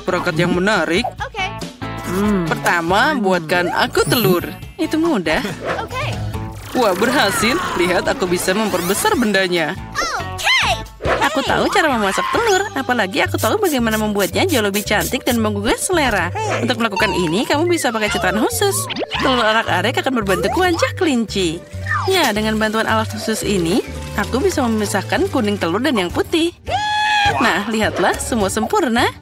Perangkat yang menarik. Pertama, buatkan aku telur. Itu mudah. Wah, berhasil. Lihat, aku bisa memperbesar bendanya. Aku tahu cara memasak telur. Apalagi aku tahu bagaimana membuatnya jauh lebih cantik dan menggugah selera. Untuk melakukan ini, kamu bisa pakai cetakan khusus. Telur arak-arik akan berbentuk wajah kelinci. Ya, dengan bantuan alat khusus ini, aku bisa memisahkan kuning telur dan yang putih. Nah, lihatlah, semua sempurna.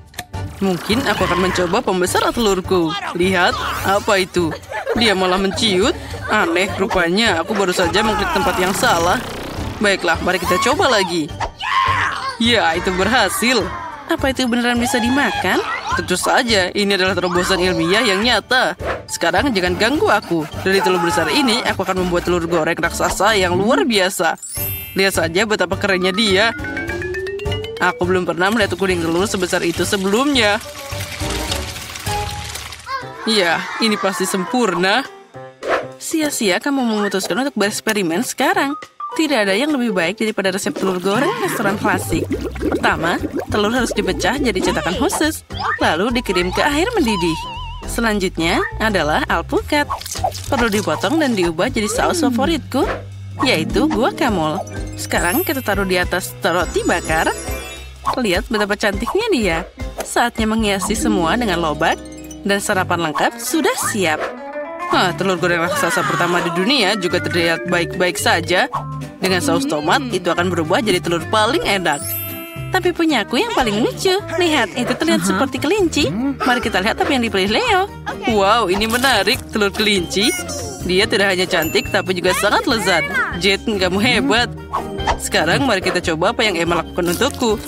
Mungkin aku akan mencoba pembesar telurku. Lihat, apa itu? Dia malah menciut. Aneh, rupanya aku baru saja mengklik tempat yang salah. Baiklah, mari kita coba lagi. Ya, itu berhasil. Apa itu beneran bisa dimakan? Tentu saja, ini adalah terobosan ilmiah yang nyata. Sekarang jangan ganggu aku. Dari telur besar ini, aku akan membuat telur goreng raksasa yang luar biasa. Lihat saja betapa kerennya dia. Aku belum pernah melihat kuning telur sebesar itu sebelumnya. Ya, ini pasti sempurna. Sia-sia kamu memutuskan untuk bereksperimen sekarang. Tidak ada yang lebih baik daripada resep telur goreng restoran klasik. Pertama, telur harus dipecah jadi cetakan khusus, lalu dikirim ke air mendidih. Selanjutnya adalah alpukat. Perlu dipotong dan diubah jadi saus favoritku, yaitu guacamole. Sekarang kita taruh di atas roti bakar. Lihat betapa cantiknya dia. Saatnya menghiasi semua dengan lobak, dan sarapan lengkap sudah siap. Telur goreng raksasa pertama di dunia juga terlihat baik-baik saja. Dengan saus tomat, itu akan berubah jadi telur paling enak. Tapi punyaku yang paling lucu. Lihat, itu terlihat seperti kelinci. Mari kita lihat apa yang dipilih Leo. Wow, ini menarik, telur kelinci. Dia tidak hanya cantik, tapi juga sangat lezat. Jet, kamu hebat. Sekarang mari kita coba apa yang Emma lakukan untukku.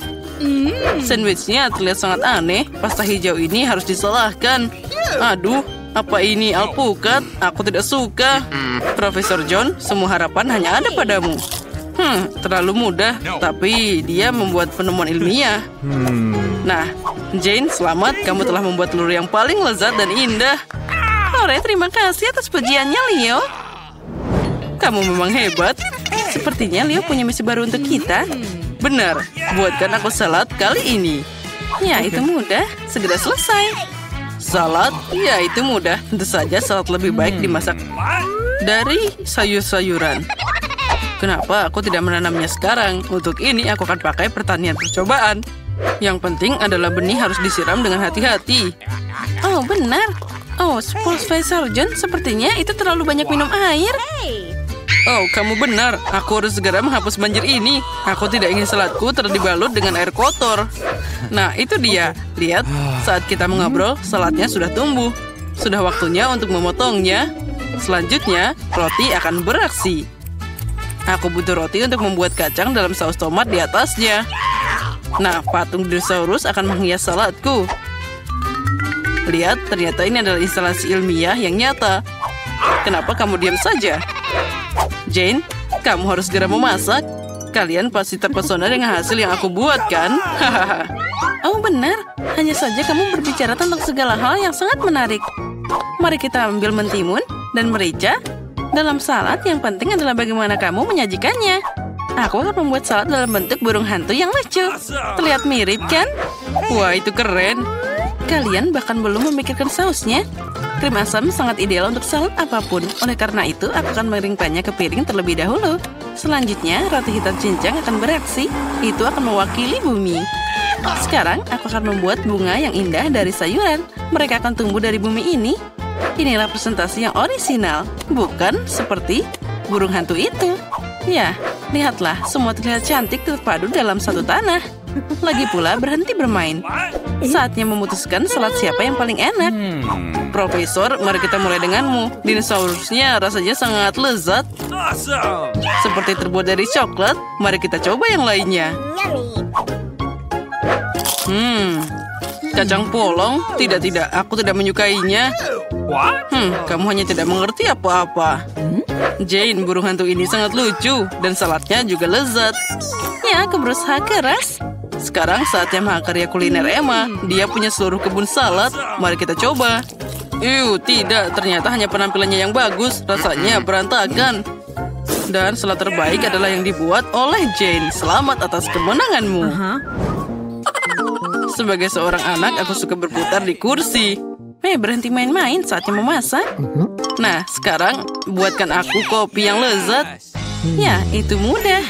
Sandwichnya terlihat sangat aneh. Pasta hijau ini harus disalahkan. Aduh, apa ini alpukat? Aku tidak suka. Profesor John, semua harapan hanya ada padamu. Terlalu mudah, tapi dia membuat penemuan ilmiah. Nah, Jane, selamat. Kamu telah membuat telur yang paling lezat dan indah. Ore, terima kasih atas pujiannya, Leo. Kamu memang hebat. Sepertinya Leo punya misi baru untuk kita. Benar, buatkan aku salad kali ini. Ya, itu mudah. Segera selesai. Salad? Ya, itu mudah. Tentu saja salad lebih baik dimasak dari sayur-sayuran. Kenapa aku tidak menanamnya sekarang? Untuk ini aku akan pakai pertanian percobaan. Yang penting adalah benih harus disiram dengan hati-hati. Oh, benar. Oh, Profesor John, sepertinya itu terlalu banyak minum air. Oh, kamu benar. Aku harus segera menghapus banjir ini. Aku tidak ingin saladku terdibalut dengan air kotor. Nah, itu dia. Lihat, saat kita mengobrol, saladnya sudah tumbuh. Sudah waktunya untuk memotongnya. Selanjutnya, roti akan beraksi. Aku butuh roti untuk membuat kacang dalam saus tomat di atasnya. Nah, patung dinosaurus akan menghias saladku. Lihat, ternyata ini adalah instalasi ilmiah yang nyata. Kenapa kamu diam saja? Jane, kamu harus segera memasak. Kalian pasti terpesona dengan hasil yang aku buat, kan? Oh, benar. Hanya saja kamu berbicara tentang segala hal yang sangat menarik. Mari kita ambil mentimun dan merica. Dalam salad, yang penting adalah bagaimana kamu menyajikannya. Aku akan membuat salad dalam bentuk burung hantu yang lucu. Terlihat mirip, kan? Wah, itu keren. Kalian bahkan belum memikirkan sausnya. Krim asam sangat ideal untuk salad apapun. Oleh karena itu, aku akan mengeringkannya ke piring terlebih dahulu. Selanjutnya, roti hitam cincang akan beraksi. Itu akan mewakili bumi. Sekarang, aku akan membuat bunga yang indah dari sayuran. Mereka akan tumbuh dari bumi ini. Inilah presentasi yang orisinal, bukan seperti burung hantu itu. Ya, lihatlah, semua terlihat cantik terpadu dalam satu tanah. Lagi pula berhenti bermain. Saatnya memutuskan salad siapa yang paling enak. Profesor, mari kita mulai denganmu. Dinosaurusnya rasanya sangat lezat. Seperti terbuat dari coklat. Mari kita coba yang lainnya. Kacang polong? Tidak, aku tidak menyukainya. Kamu hanya tidak mengerti apa-apa. Jane, burung hantu ini sangat lucu. Dan saladnya juga lezat. Ya, aku berusaha keras. Sekarang saatnya mahakarya kuliner Emma. Dia punya seluruh kebun salad. Mari kita coba. Tidak. Ternyata hanya penampilannya yang bagus. Rasanya berantakan. Dan salad terbaik adalah yang dibuat oleh Jane. Selamat atas kemenanganmu. Sebagai seorang anak, aku suka berputar di kursi. Berhenti main-main, saatnya memasak. Nah, sekarang buatkan aku kopi yang lezat. Ya, itu mudah.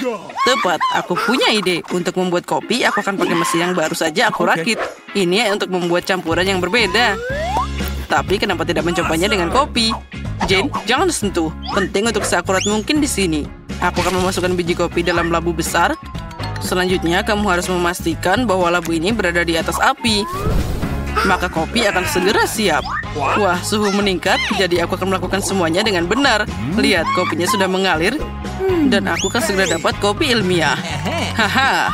Tepat, aku punya ide. Untuk membuat kopi, aku akan pakai mesin yang baru saja aku rakit. Ini untuk membuat campuran yang berbeda. Tapi kenapa tidak mencobanya dengan kopi? Jane, jangan sentuh. Penting untuk seakurat mungkin di sini. Aku akan memasukkan biji kopi dalam labu besar. Selanjutnya, kamu harus memastikan bahwa labu ini berada di atas api. Maka kopi akan segera siap. Wah, suhu meningkat, jadi aku akan melakukan semuanya dengan benar. Lihat, kopinya sudah mengalir. Dan aku akan segera dapat kopi ilmiah. Haha.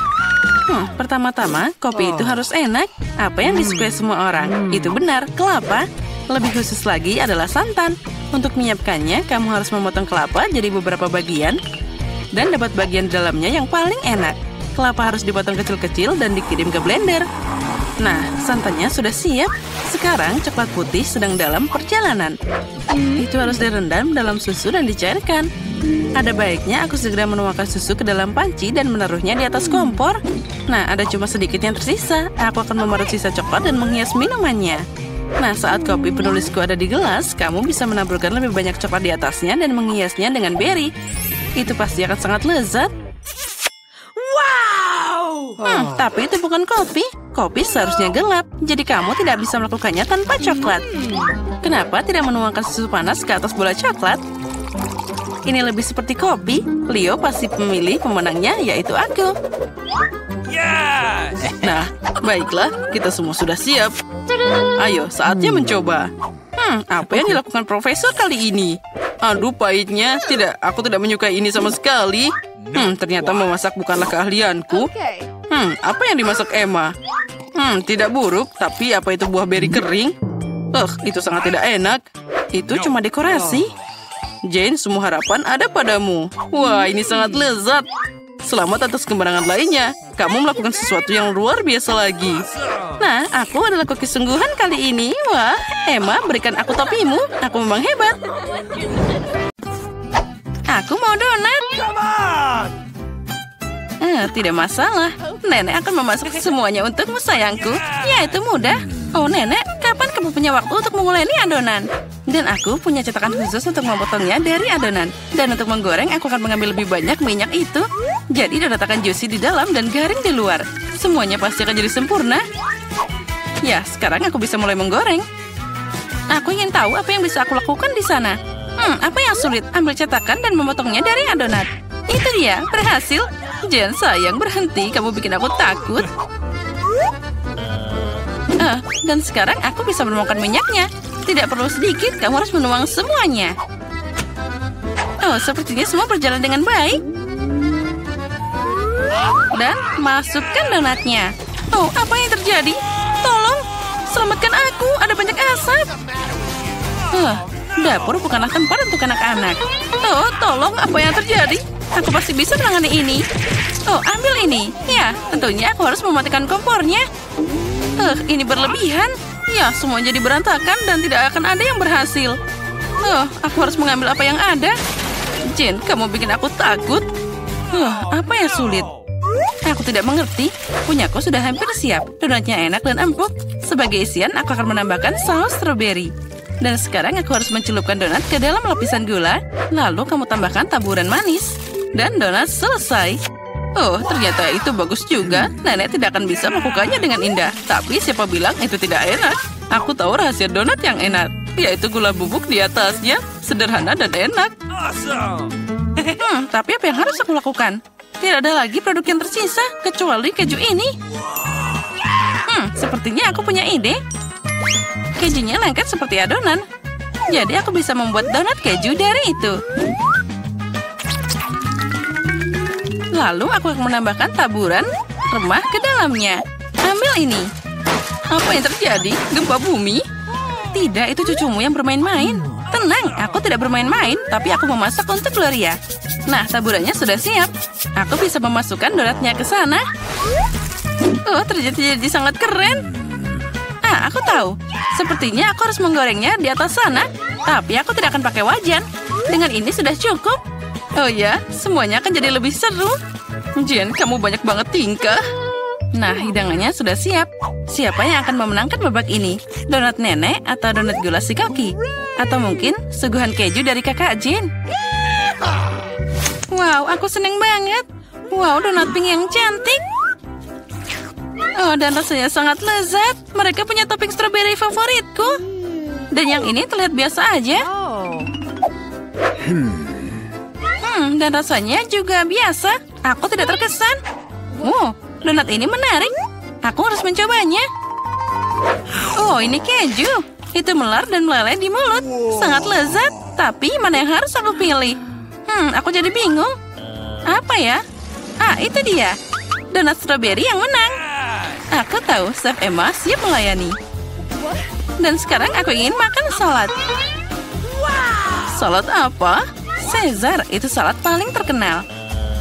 Pertama-tama, kopi itu harus enak. Apa yang disukai semua orang? Itu benar, kelapa. Lebih khusus lagi adalah santan. Untuk menyiapkannya, kamu harus memotong kelapa jadi beberapa bagian. Dan dapat bagian dalamnya yang paling enak. Kelapa harus dipotong kecil-kecil dan dikirim ke blender. Nah, santannya sudah siap. Sekarang coklat putih sedang dalam perjalanan. Itu harus direndam dalam susu dan dicairkan. Ada baiknya aku segera menuangkan susu ke dalam panci dan menaruhnya di atas kompor. Nah, ada cuma sedikit yang tersisa. Aku akan memarut sisa coklat dan menghias minumannya. Nah, saat kopi penulisku ada di gelas, kamu bisa menaburkan lebih banyak coklat di atasnya dan menghiasnya dengan beri. Itu pasti akan sangat lezat. Tapi itu bukan kopi. Kopi seharusnya gelap, jadi kamu tidak bisa melakukannya tanpa coklat. Kenapa tidak menuangkan susu panas ke atas bola coklat? Ini lebih seperti kopi. Leo pasti memilih pemenangnya, yaitu aku. Nah, baiklah, kita semua sudah siap. Ayo, saatnya mencoba. Apa yang dilakukan profesor kali ini? Aduh, pahitnya. Tidak, aku tidak menyukai ini sama sekali. Ternyata memasak bukanlah keahlianku. Apa yang dimasak Emma? Tidak buruk, tapi apa itu buah beri kering? Itu sangat tidak enak. Itu cuma dekorasi. Jane, semua harapan ada padamu. Wah, ini sangat lezat. Selamat atas kemenangan lainnya. Kamu melakukan sesuatu yang luar biasa lagi. Nah, aku adalah koki sungguhan kali ini. Wah, Emma, berikan aku topimu. Aku memang hebat. Aku mau donat. Tidak masalah. Nenek akan memasak semuanya untukmu, sayangku. Ya, itu mudah. Oh, Nenek, kapan kamu punya waktu untuk menguleni adonan? Dan aku punya cetakan khusus untuk memotongnya dari adonan. Dan untuk menggoreng, aku akan mengambil lebih banyak minyak itu. Jadi donat akan juicy di dalam dan garing di luar. Semuanya pasti akan jadi sempurna. Ya, sekarang aku bisa mulai menggoreng. Aku ingin tahu apa yang bisa aku lakukan di sana. Apa yang sulit? Ambil cetakan dan memotongnya dari adonan. Itu dia, berhasil. Jen, sayang, berhenti. Kamu bikin aku takut. Dan sekarang aku bisa menuangkan minyaknya. Tidak perlu sedikit, kamu harus menuang semuanya. Oh, sepertinya semua berjalan dengan baik. Dan masukkan donatnya. Oh, apa yang terjadi? Tolong, selamatkan aku. Ada banyak asap. Dapur bukanlah tempat untuk anak-anak. Oh, tolong, apa yang terjadi? Aku pasti bisa menangani ini. Oh, ambil ini. Ya, tentunya aku harus mematikan kompornya. Ini berlebihan. Ya, semua jadi berantakan dan tidak akan ada yang berhasil. Aku harus mengambil apa yang ada. Jane, kamu bikin aku takut. Apa yang sulit? Aku tidak mengerti. Punyaku sudah hampir siap. Donatnya enak dan empuk. Sebagai isian, aku akan menambahkan saus strawberry. Dan sekarang aku harus mencelupkan donat ke dalam lapisan gula. Lalu kamu tambahkan taburan manis. Dan donat selesai. Oh, ternyata itu bagus juga. Nenek tidak akan bisa melakukannya dengan indah. Tapi siapa bilang itu tidak enak? Aku tahu rahasia donat yang enak. Yaitu gula bubuk di atasnya. Sederhana dan enak. Tapi apa yang harus aku lakukan? Tidak ada lagi produk yang tersisa. Kecuali keju ini. Sepertinya aku punya ide. Kejunya lengket seperti adonan. Jadi aku bisa membuat donat keju dari itu. Lalu aku akan menambahkan taburan remah ke dalamnya. Ambil ini. Apa yang terjadi? Gempa bumi? Tidak, itu cucumu yang bermain-main. Tenang, aku tidak bermain-main, tapi aku memasak untuk Gloria. Nah, taburannya sudah siap. Aku bisa memasukkan donatnya ke sana. Oh, terjadi sangat keren. Aku tahu. Sepertinya aku harus menggorengnya di atas sana. Tapi aku tidak akan pakai wajan. Dengan ini sudah cukup. Oh ya, semuanya akan jadi lebih seru. Jen, kamu banyak banget tingkah. Nah, hidangannya sudah siap. Siapa yang akan memenangkan babak ini? Donat nenek atau donat gula si Koki? Atau mungkin suguhan keju dari kakak Jane? Wow, aku seneng banget. Wow, donat pink yang cantik. Oh, dan rasanya sangat lezat. Mereka punya topping strawberry favoritku. Dan yang ini terlihat biasa aja. Dan rasanya juga biasa. Aku tidak terkesan. Donat ini menarik. Aku harus mencobanya. Oh, ini keju. Itu melar dan meleleh di mulut. Sangat lezat. Tapi mana yang harus aku pilih? Aku jadi bingung. Apa ya? Itu dia. Donat strawberry yang menang. Aku tahu, Chef Emma siap melayani. Dan sekarang aku ingin makan salad. Salad apa? Caesar, itu salad paling terkenal.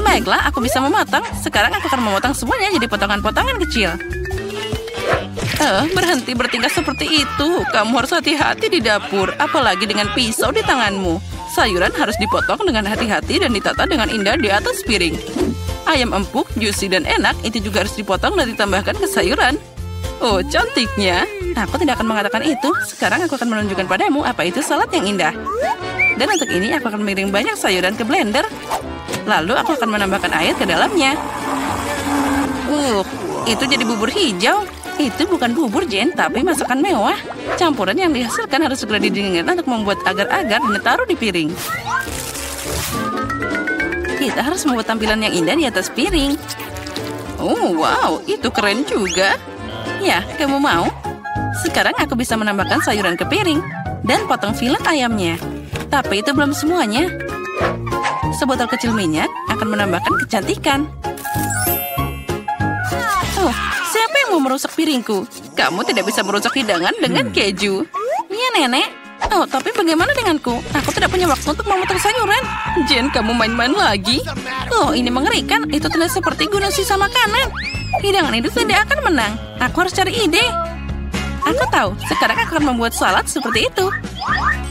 Baiklah, aku bisa memotong. Sekarang aku akan memotong semuanya jadi potongan-potongan kecil. Berhenti bertingkah seperti itu. Kamu harus hati-hati di dapur, apalagi dengan pisau di tanganmu. Sayuran harus dipotong dengan hati-hati dan ditata dengan indah di atas piring. Ayam empuk, juicy dan enak, itu juga harus dipotong dan ditambahkan ke sayuran. Oh, cantiknya. Aku tidak akan mengatakan itu. Sekarang aku akan menunjukkan padamu apa itu salad yang indah. Dan untuk ini aku akan mengiring banyak sayuran ke blender. Lalu aku akan menambahkan air ke dalamnya. Itu jadi bubur hijau. Itu bukan bubur, Jane, tapi masakan mewah. Campuran yang dihasilkan harus segera didinginkan untuk membuat agar-agar dan ditaruh di piring. Kita harus membuat tampilan yang indah di atas piring. Oh, wow, itu keren juga. Ya, kamu mau? Sekarang aku bisa menambahkan sayuran ke piring dan potong filet ayamnya. Tapi itu belum semuanya. Sebotol kecil minyak akan menambahkan kecantikan. Siapa yang mau merusak piringku? Kamu tidak bisa merusak hidangan dengan keju. Iya, Nenek. Tapi bagaimana denganku? Aku tidak punya waktu untuk memotong sayuran. Jane, kamu main-main lagi? Ini mengerikan. Itu terlihat seperti gunung sisa makanan. Hidangan itu tidak akan menang. Aku harus cari ide. Aku tahu. Sekarang aku akan membuat salad seperti itu.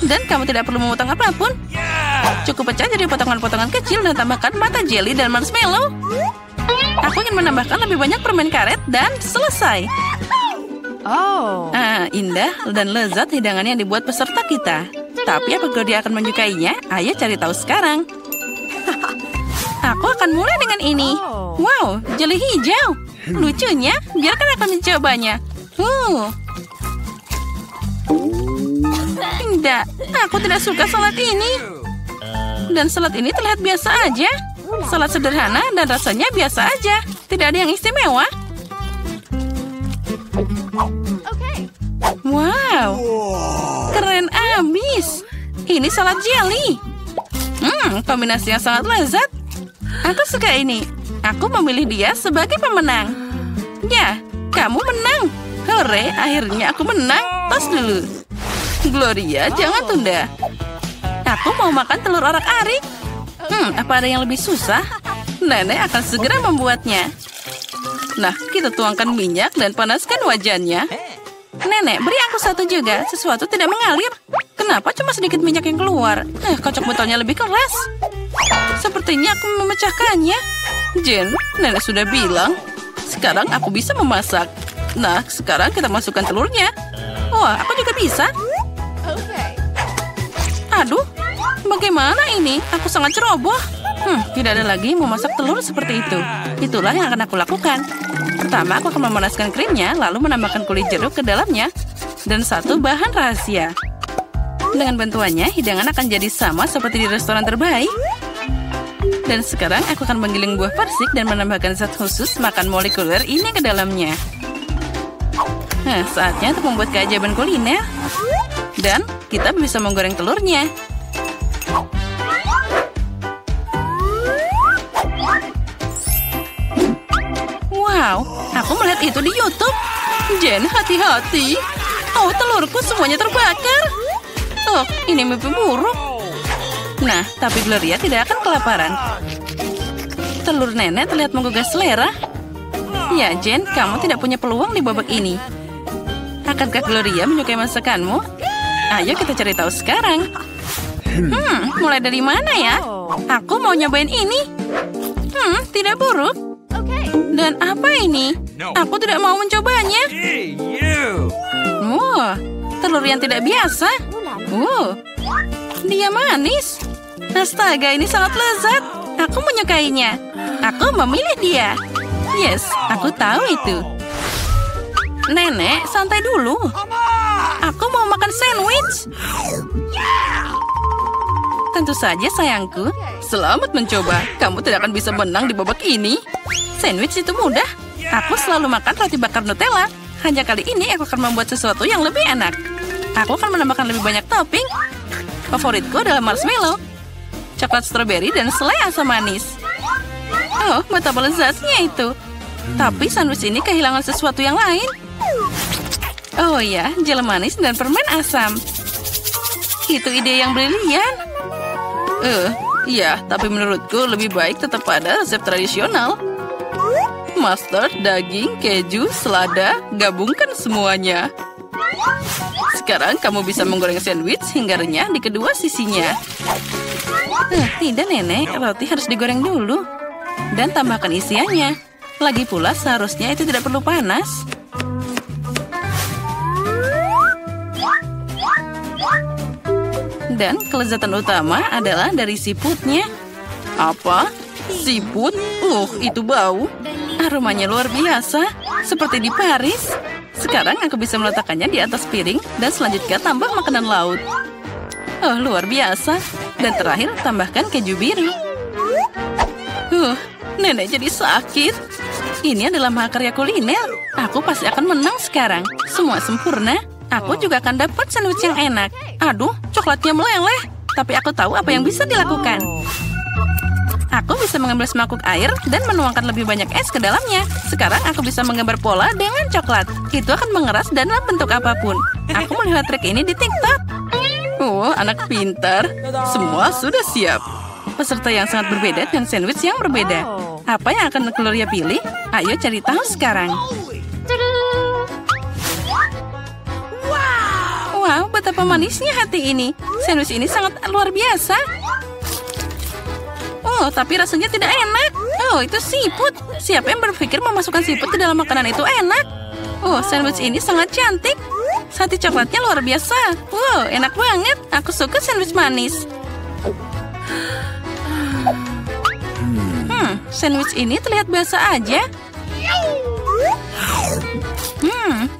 Dan kamu tidak perlu memotong apapun. Cukup pecah jadi potongan-potongan kecil dan tambahkan mata jelly dan marshmallow. Aku ingin menambahkan lebih banyak permen karet dan selesai. Indah dan lezat hidangan yang dibuat peserta kita. Tapi apakah dia akan menyukainya? Ayo cari tahu sekarang. Aku akan mulai dengan ini. Wow, jeli hijau. Lucunya, biarkan aku mencobanya. Tidak, aku tidak suka salad ini. Dan salad ini terlihat biasa aja. Salad sederhana dan rasanya biasa aja. Tidak ada yang istimewa. Wow, keren abis. Ini salad jelly. Kombinasi yang sangat lezat. Aku suka ini. Aku memilih dia sebagai pemenang. Ya, kamu menang. Hore, akhirnya aku menang. Tos dulu. Gloria, jangan tunda. Aku mau makan telur orak-arik. Apa ada yang lebih susah? Nenek akan segera membuatnya. Nah, kita tuangkan minyak dan panaskan wajannya. Nenek, beri aku satu juga. Sesuatu tidak mengalir. Kenapa cuma sedikit minyak yang keluar? Kocok botolnya lebih keras. Sepertinya aku memecahkannya. Jane, Nenek sudah bilang. Sekarang aku bisa memasak. Nah, sekarang kita masukkan telurnya. Wah, aku juga bisa. Aduh, bagaimana ini? Aku sangat ceroboh. Tidak ada lagi memasak telur seperti itu. Itulah yang akan aku lakukan. Pertama, aku akan memanaskan krimnya, lalu menambahkan kulit jeruk ke dalamnya. Dan satu bahan rahasia. Dengan bantuannya, hidangan akan jadi sama seperti di restoran terbaik. Dan sekarang aku akan menggiling buah persik dan menambahkan zat khusus makan molekuler ini ke dalamnya. Nah, saatnya untuk membuat keajaiban kuliner. Dan kita bisa menggoreng telurnya. Wow, aku melihat itu di YouTube. Jane, hati-hati. Telurku semuanya terbakar. Ini mimpi buruk. Nah, tapi Gloria tidak akan kelaparan. Telur Nenek terlihat menggugah selera. Ya, Jane, kamu tidak punya peluang di babak ini. Akankah Gloria menyukai masakanmu? Ayo kita cari tahu sekarang. Mulai dari mana ya? Aku mau nyobain ini. Tidak buruk. Dan Dan apa ini? Aku tidak mau mencobanya. Wah, telur yang tidak biasa. Wow, dia manis. Astaga, ini sangat lezat. Aku menyukainya. Aku memilih dia. Yes, aku tahu itu. Nenek, santai dulu. Aku mau makan sandwich. Tentu saja, sayangku. Selamat mencoba. Kamu tidak akan bisa menang di babak ini. Sandwich itu mudah. Aku selalu makan roti bakar Nutella. Hanya kali ini aku akan membuat sesuatu yang lebih enak. Aku akan menambahkan lebih banyak topping. Favoritku adalah marshmallow, coklat stroberi, dan selai asam manis. Oh, betapa lezatnya itu. Tapi sandwich ini kehilangan sesuatu yang lain. Oh ya, jel manis dan permen asam. Itu ide yang brilian. Iya, tapi menurutku lebih baik tetap pada resep tradisional. Mustard, daging, keju, selada, gabungkan semuanya. Sekarang kamu bisa menggoreng sandwich hingga renyah di kedua sisinya. Tidak, Nenek. Roti harus digoreng dulu. Dan tambahkan isiannya. Lagi pula seharusnya itu tidak perlu panas. Dan kelezatan utama adalah dari siputnya. Apa? Siput? Itu bau. Aromanya luar biasa, seperti di Paris. Sekarang aku bisa meletakkannya di atas piring dan selanjutnya tambah makanan laut. Oh, luar biasa. Dan terakhir tambahkan keju biru. Nenek jadi sakit. Ini adalah mahakarya kuliner. Aku pasti akan menang sekarang. Semua sempurna. Aku juga akan dapat sandwich yang enak. Aduh, coklatnya meleleh. Tapi aku tahu apa yang bisa dilakukan. Aku bisa mengambil semangkuk air dan menuangkan lebih banyak es ke dalamnya. Sekarang aku bisa menggambar pola dengan coklat. Itu akan mengeras dalam bentuk apapun. Aku melihat trik ini di TikTok. Anak pintar. Semua sudah siap. Peserta yang sangat berbeda dan sandwich yang berbeda. Apa yang akan Gloria pilih? Ayo cari tahu sekarang. Wow, betapa manisnya hati ini. Sandwich ini sangat luar biasa. Tapi rasanya tidak enak. Itu siput. Siapa yang berpikir memasukkan siput ke dalam makanan itu enak? Sandwich ini sangat cantik. Sate coklatnya luar biasa. Wow, enak banget. Aku suka sandwich manis. Sandwich ini terlihat biasa aja.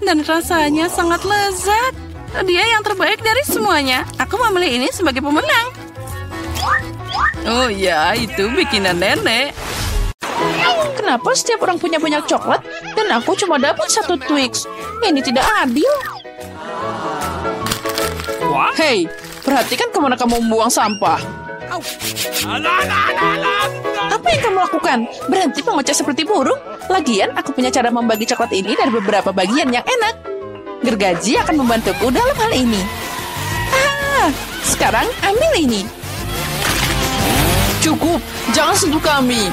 Dan rasanya sangat lezat. Dia yang terbaik dari semuanya. Aku memilih ini sebagai pemenang. Oh ya, itu bikinan nenek. Kenapa setiap orang punya banyak coklat dan aku cuma dapat satu Twix? Ini tidak adil. Hei, perhatikan kemana kamu membuang sampah. Apa yang kamu lakukan? Berhenti mengoceh seperti burung. Lagian, aku punya cara membagi coklat ini dari beberapa bagian yang enak. Gergaji akan membantuku dalam hal ini. Sekarang ambil ini. Cukup, jangan sentuh kami.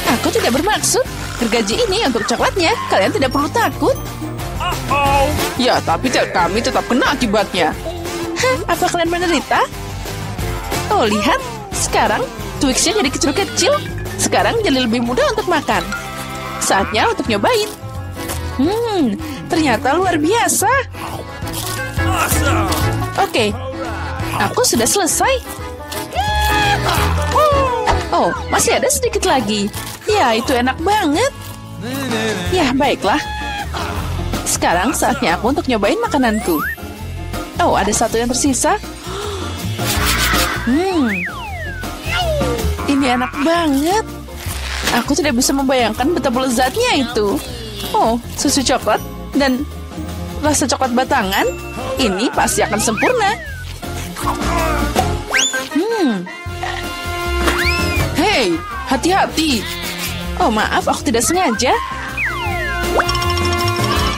Aku tidak bermaksud. Gergaji ini untuk coklatnya. Kalian tidak perlu takut. Ya, tapi kami tetap kena akibatnya. Apa kalian menderita? Lihat. Sekarang Twix-nya jadi kecil-kecil. Sekarang jadi lebih mudah untuk makan. Saatnya untuk nyobain. Ternyata luar biasa. Oke, aku sudah selesai. Masih ada sedikit lagi. Ya, itu enak banget. Ya, baiklah. Sekarang saatnya aku untuk nyobain makananku. Ada satu yang tersisa. Ini enak banget. Aku tidak bisa membayangkan betapa lezatnya itu. Susu coklat dan rasa coklat batangan. Ini pasti akan sempurna. Hei, hati-hati. Maaf, aku tidak sengaja.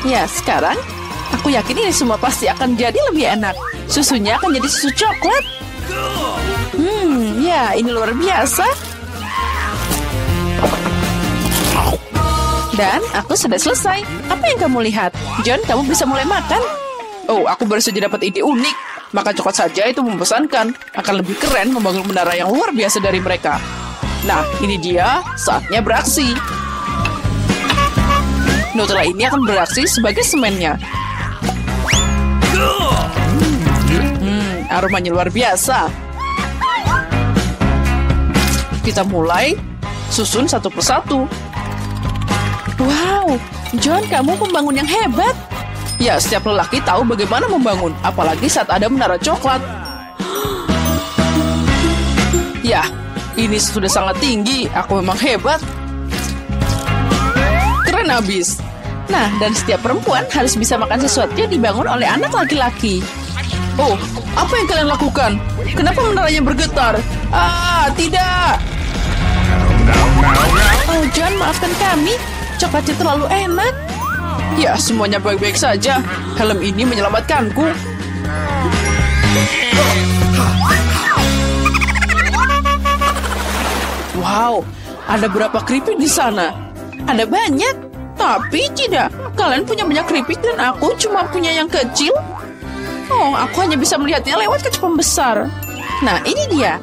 Ya, sekarang aku yakin ini semua pasti akan jadi lebih enak. Susunya akan jadi susu coklat. Ya, ini luar biasa. Dan aku sudah selesai. Apa yang kamu lihat? John, kamu bisa mulai makan. Aku baru saja dapat ide unik. Makan coklat saja itu membosankan. Akan lebih keren membangun menara yang luar biasa dari mereka. Nah, ini dia. Saatnya beraksi. Nutella ini akan bereaksi sebagai semennya. Aromanya luar biasa. Kita mulai susun satu persatu. Wow, John, kamu pembangun yang hebat. Ya, setiap lelaki tahu bagaimana membangun, apalagi saat ada menara coklat. Ya, ini sudah sangat tinggi. Aku memang hebat. Keren abis. Nah, dan setiap perempuan harus bisa makan sesuatu yang dibangun oleh anak laki-laki. Oh, apa yang kalian lakukan? Kenapa menaranya bergetar? Tidak. Oh, John, maafkan kami. Coklatnya terlalu enak. Ya, semuanya baik-baik saja. Helm ini menyelamatkanku. Wow, ada berapa keripik di sana? Ada banyak, tapi tidak. Kalian punya banyak keripik dan aku cuma punya yang kecil. Oh, aku hanya bisa melihatnya lewat kaca pembesar. Nah, ini dia.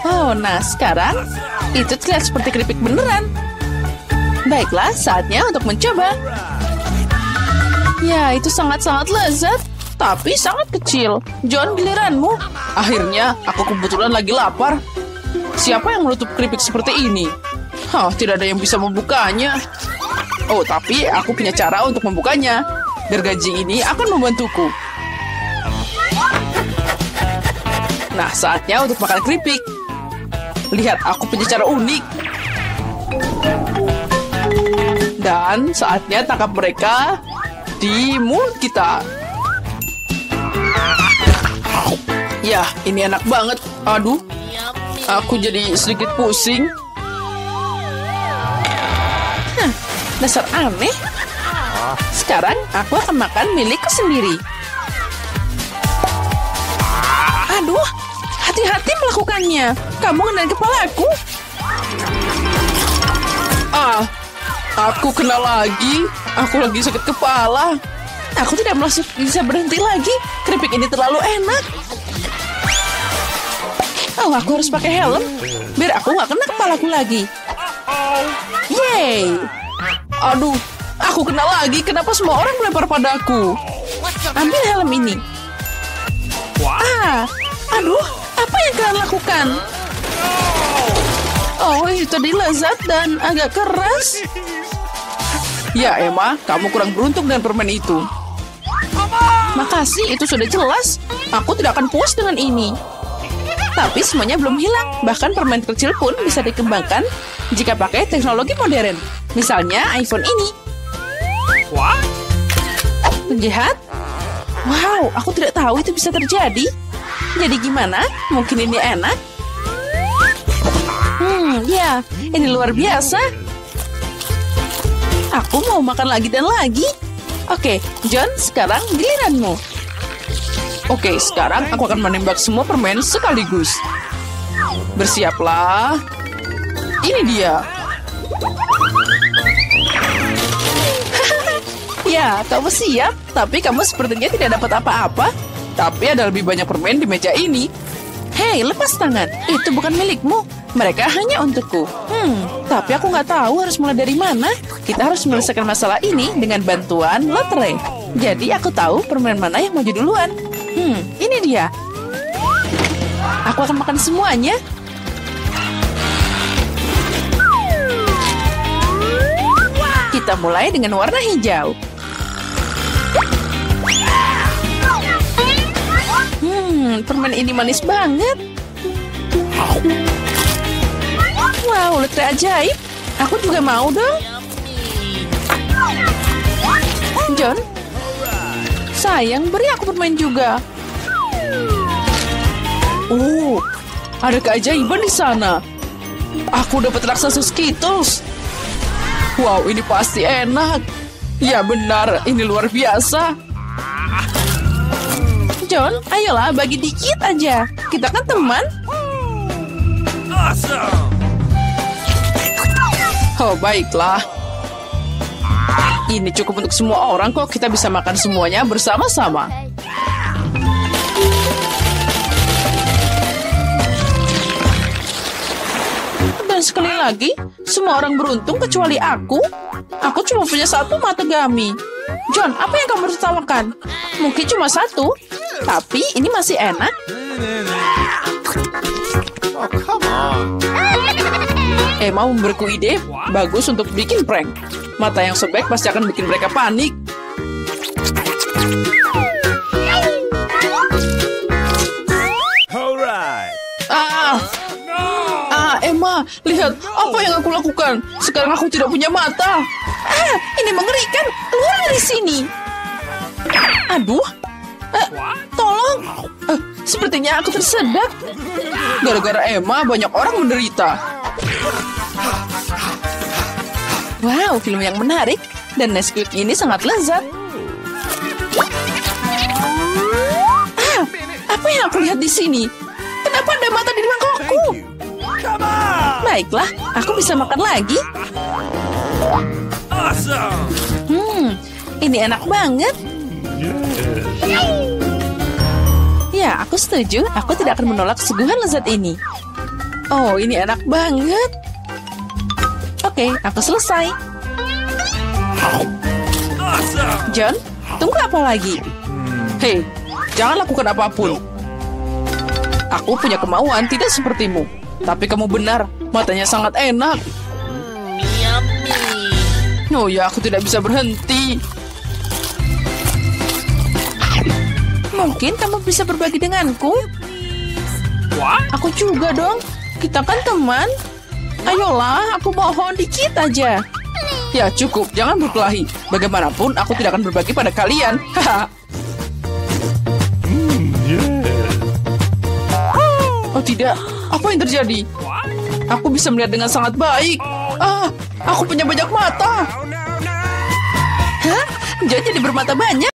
Oh, nah sekarang itu terlihat seperti keripik beneran. Baiklah, saatnya untuk mencoba. Ya, itu sangat-sangat lezat, tapi sangat kecil. John, giliranmu. Akhirnya, aku kebetulan lagi lapar. Siapa yang menutup keripik seperti ini? Tidak ada yang bisa membukanya. Oh, tapi aku punya cara untuk membukanya. Gergaji ini akan membantuku. Nah, saatnya untuk makan keripik. Lihat, aku punya cara unik. Dan saatnya tangkap mereka di mulut kita. Ya, ini enak banget. Aduh, aku jadi sedikit pusing. Dasar aneh. Sekarang aku akan makan milikku sendiri. Aduh, hati-hati melakukannya. Kamu ngenain kepalaku. Aku kena lagi. Aku lagi sakit kepala. Aku tidak bisa berhenti lagi. Keripik ini terlalu enak. Oh, aku harus pakai helm biar aku nggak kena kepalaku lagi. Yeay. Aduh, aku kena lagi. Kenapa semua orang melempar padaku? Ambil helm ini. Aduh, apa yang kalian lakukan? Oh, itu tadi lezat dan agak keras. Ya, Emma, kamu kurang beruntung dengan permen itu. Makasih, itu sudah jelas. Aku tidak akan puas dengan ini. Tapi semuanya belum hilang. Bahkan permen kecil pun bisa dikembangkan jika pakai teknologi modern. Misalnya iPhone ini. Penjahat? Wow, aku tidak tahu itu bisa terjadi. Jadi gimana? Mungkin ini enak? Ya, ini luar biasa. Aku mau makan lagi dan lagi. Oke, John, sekarang giliranmu. Oke, sekarang aku akan menembak semua permen sekaligus. Bersiaplah. Ini dia. Ya, kamu siap, tapi kamu sepertinya tidak dapat apa-apa. Tapi ada lebih banyak permen di meja ini. Hei, lepas tangan. Itu bukan milikmu. Mereka hanya untukku. Tapi aku nggak tahu harus mulai dari mana. Kita harus menyelesaikan masalah ini dengan bantuan lotre. Jadi aku tahu permen mana yang maju duluan. Ini dia. Aku akan makan semuanya. Kita mulai dengan warna hijau. Permen ini manis banget. Wow, lotre ajaib. Aku juga mau dong. John, sayang, beri aku permen juga. Oh, ada keajaiban di sana. Aku dapat raksasa Skittles. Wow, ini pasti enak. Ya benar, ini luar biasa. John, ayolah bagi dikit aja. Kita kan teman. Oh, baiklah. Ini cukup untuk semua orang kok. Kita bisa makan semuanya bersama-sama. Dan Dan sekali lagi, semua orang beruntung kecuali aku. Aku cuma punya satu mata gami. John, apa yang kamu tertawakan? Mungkin cuma satu, tapi ini masih enak. Emma memberiku ide bagus untuk bikin prank. Mata yang sobek pasti akan bikin mereka panik. Emma, lihat apa yang aku lakukan. Sekarang aku tidak punya mata. Ini mengerikan. Keluar dari sini. Aduh. Tolong. Sepertinya aku tersedak. Gara-gara Emma, banyak orang menderita. Wow, film yang menarik. Dan Nesquik ini sangat lezat. Apa yang aku lihat di sini? Kenapa ada mata di mangkokku? Baiklah, aku bisa makan lagi. Ini enak banget. Ya, aku setuju. Aku tidak akan menolak kesuguhan lezat ini. Oh, ini enak banget. Oke, aku selesai. John, tunggu apa lagi? Hei, jangan lakukan apapun. Aku punya kemauan tidak sepertimu. Tapi kamu benar, matanya sangat enak. Oh ya, aku tidak bisa berhenti. Mungkin kamu bisa berbagi denganku. Aku juga dong. Kita kan teman. Ayolah, aku mohon dikit aja. Ya cukup, jangan berkelahi. Bagaimanapun, aku tidak akan berbagi pada kalian. Oh tidak, apa yang terjadi? Aku bisa melihat dengan sangat baik. Aku punya banyak mata. Hah? Jadi bermata banyak?